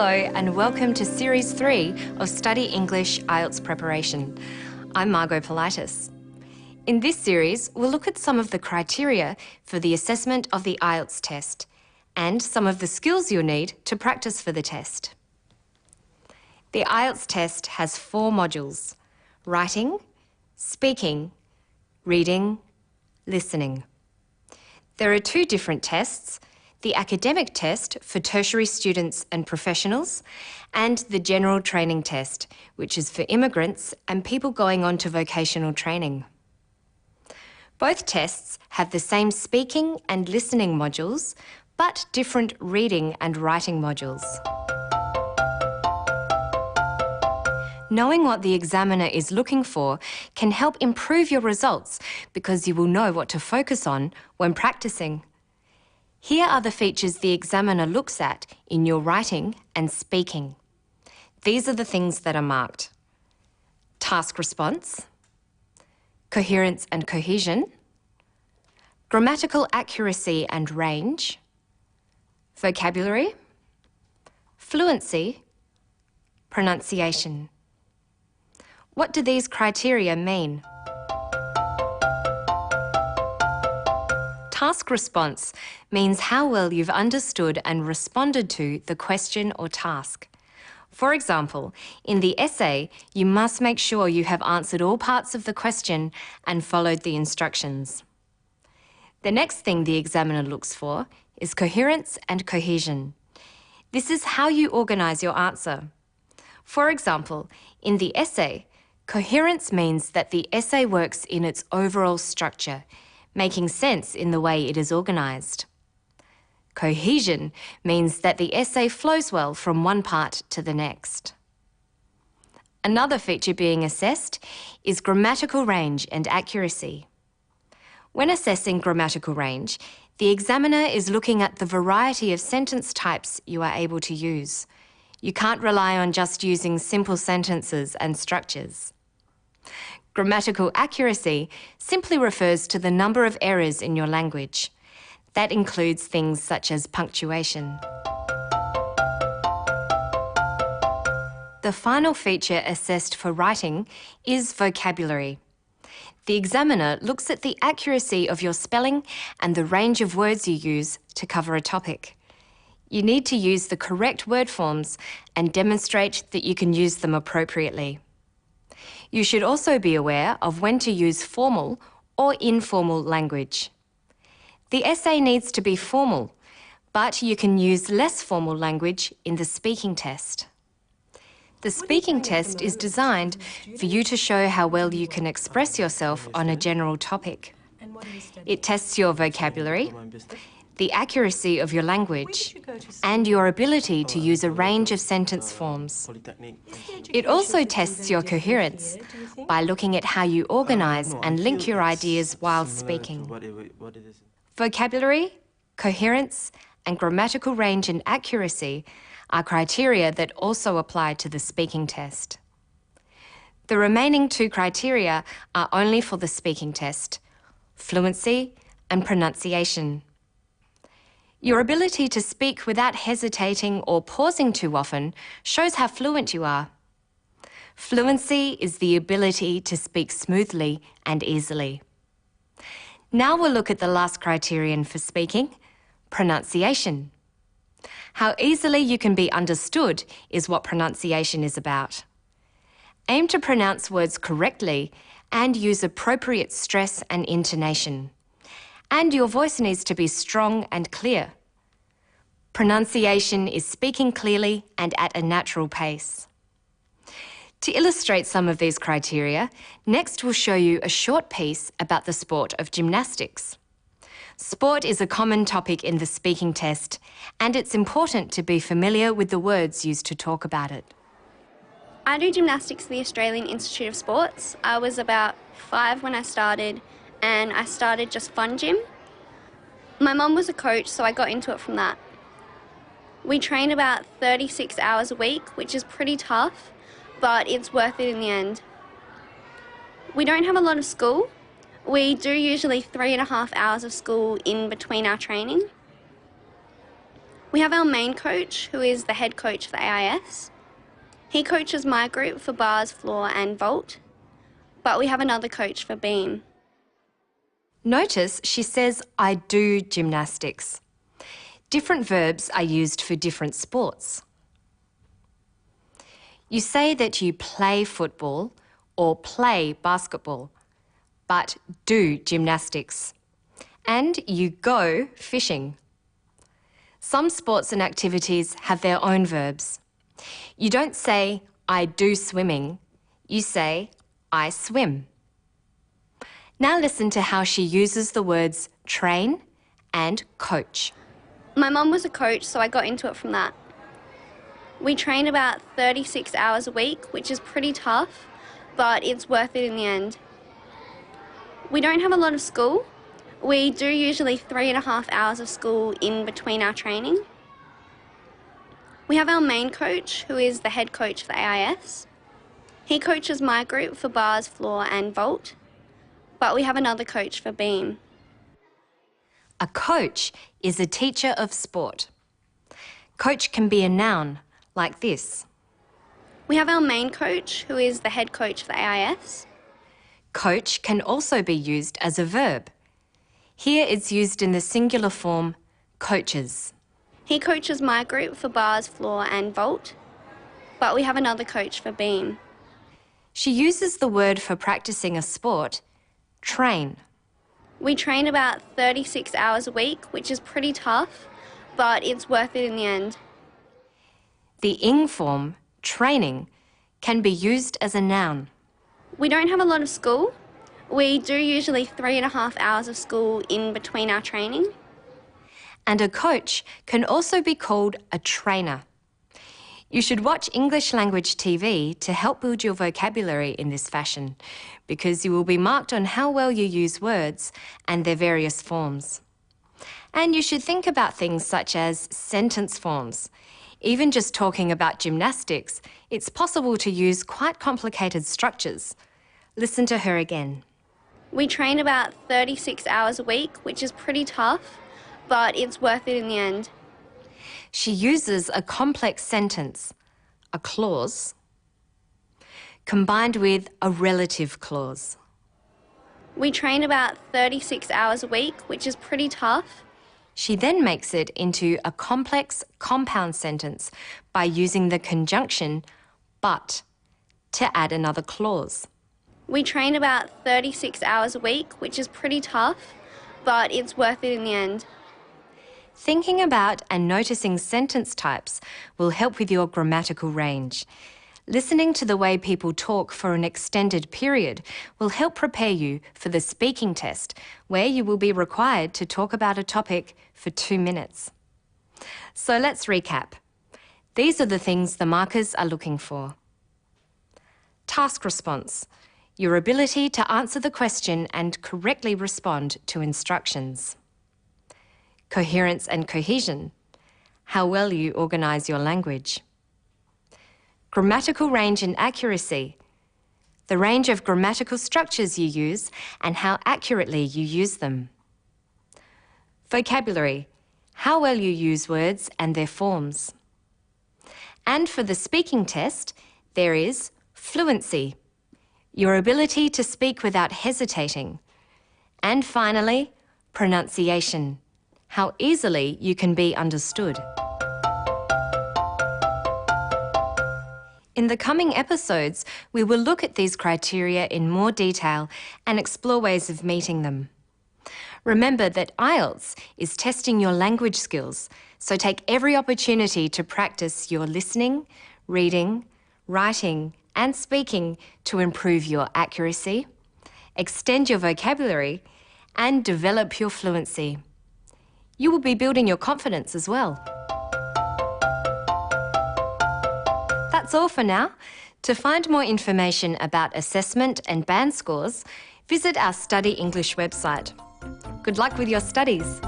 Hello and welcome to Series 3 of Study English IELTS Preparation. I'm Margot Politis. In this series, we'll look at some of the criteria for the assessment of the IELTS test and some of the skills you'll need to practice for the test. The IELTS test has 4 modules: writing, speaking, reading, listening. There are 2 different tests: the academic test for tertiary students and professionals, and the general training test, which is for immigrants and people going on to vocational training. Both tests have the same speaking and listening modules, but different reading and writing modules. Knowing what the examiner is looking for can help improve your results because you will know what to focus on when practicing. Here are the features the examiner looks at in your writing and speaking. These are the things that are marked: task response, coherence and cohesion, grammatical accuracy and range, vocabulary, fluency, pronunciation. What do these criteria mean? Task response means how well you've understood and responded to the question or task. For example, in the essay, you must make sure you have answered all parts of the question and followed the instructions. The next thing the examiner looks for is coherence and cohesion. This is how you organise your answer. For example, in the essay, coherence means that the essay works in its overall structure, making sense in the way it is organised. Cohesion means that the essay flows well from one part to the next. Another feature being assessed is grammatical range and accuracy. When assessing grammatical range, the examiner is looking at the variety of sentence types you are able to use. You can't rely on just using simple sentences and structures. Grammatical accuracy simply refers to the number of errors in your language. That includes things such as punctuation. The final feature assessed for writing is vocabulary. The examiner looks at the accuracy of your spelling and the range of words you use to cover a topic. You need to use the correct word forms and demonstrate that you can use them appropriately. You should also be aware of when to use formal or informal language. The essay needs to be formal, but you can use less formal language in the speaking test. The speaking test is designed for you to show how well you can express yourself on a general topic. It tests your vocabulary, the accuracy of your language, and your ability to use a range of sentence forms. It also tests your coherence by looking at how you organise and link your ideas while speaking. Vocabulary, coherence, and grammatical range and accuracy are criteria that also apply to the speaking test. The remaining 2 criteria are only for the speaking test: fluency and pronunciation. Your ability to speak without hesitating or pausing too often shows how fluent you are. Fluency is the ability to speak smoothly and easily. Now we'll look at the last criterion for speaking: pronunciation. How easily you can be understood is what pronunciation is about. Aim to pronounce words correctly and use appropriate stress and intonation. And your voice needs to be strong and clear. Pronunciation is speaking clearly and at a natural pace. To illustrate some of these criteria, next we'll show you a short piece about the sport of gymnastics. Sport is a common topic in the speaking test, and it's important to be familiar with the words used to talk about it. I do gymnastics at the Australian Institute of Sports. I was about 5 when I started, and I started just fun gym. My mum was a coach, so I got into it from that. We train about 36 hours a week, which is pretty tough, but it's worth it in the end. We don't have a lot of school. We do usually 3.5 hours of school in between our training. We have our main coach, who is the head coach of the AIS. He coaches my group for bars, floor and vault, but we have another coach for beam. Notice she says, I do gymnastics. Different verbs are used for different sports. You say that you play football or play basketball, but do gymnastics. And you go fishing. Some sports and activities have their own verbs. You don't say, I do swimming. You say, I swim. Now listen to how she uses the words train and coach. My mum was a coach, so I got into it from that. We train about 36 hours a week, which is pretty tough, but it's worth it in the end. We don't have a lot of school. We do usually 3.5 hours of school in between our training. We have our main coach, who is the head coach of the AIS. He coaches my group for bars, floor and vault, but we have another coach for beam. A coach is a teacher of sport. Coach can be a noun, like this. We have our main coach, who is the head coach of the AIS. Coach can also be used as a verb. Here it's used in the singular form, coaches. He coaches my group for bars, floor and vault, but we have another coach for beam. She uses the word for practicing a sport, train. We train about 36 hours a week, which is pretty tough, but it's worth it in the end. The ing form, training, can be used as a noun. We don't have a lot of school. We do usually 3.5 hours of school in between our training. And a coach can also be called a trainer. You should watch English language TV to help build your vocabulary in this fashion, because you will be marked on how well you use words and their various forms. And you should think about things such as sentence forms. Even just talking about gymnastics, it's possible to use quite complicated structures. Listen to her again. We train about 36 hours a week, which is pretty tough, but it's worth it in the end. She uses a complex sentence, a clause, combined with a relative clause. We train about 36 hours a week, which is pretty tough. She then makes it into a complex compound sentence by using the conjunction but to add another clause. We train about 36 hours a week, which is pretty tough, but it's worth it in the end. Thinking about and noticing sentence types will help with your grammatical range. Listening to the way people talk for an extended period will help prepare you for the speaking test, where you will be required to talk about a topic for 2 minutes. So let's recap. These are the things the markers are looking for. Task response, your ability to answer the question and correctly respond to instructions. Coherence and cohesion, how well you organise your language. Grammatical range and accuracy, the range of grammatical structures you use and how accurately you use them. Vocabulary, how well you use words and their forms. And for the speaking test, there is fluency, your ability to speak without hesitating. And finally, pronunciation, how easily you can be understood. In the coming episodes, we will look at these criteria in more detail and explore ways of meeting them. Remember that IELTS is testing your language skills, so take every opportunity to practice your listening, reading, writing and speaking to improve your accuracy, extend your vocabulary and develop your fluency. You will be building your confidence as well. That's all for now. To find more information about assessment and band scores, visit our Study English website. Good luck with your studies.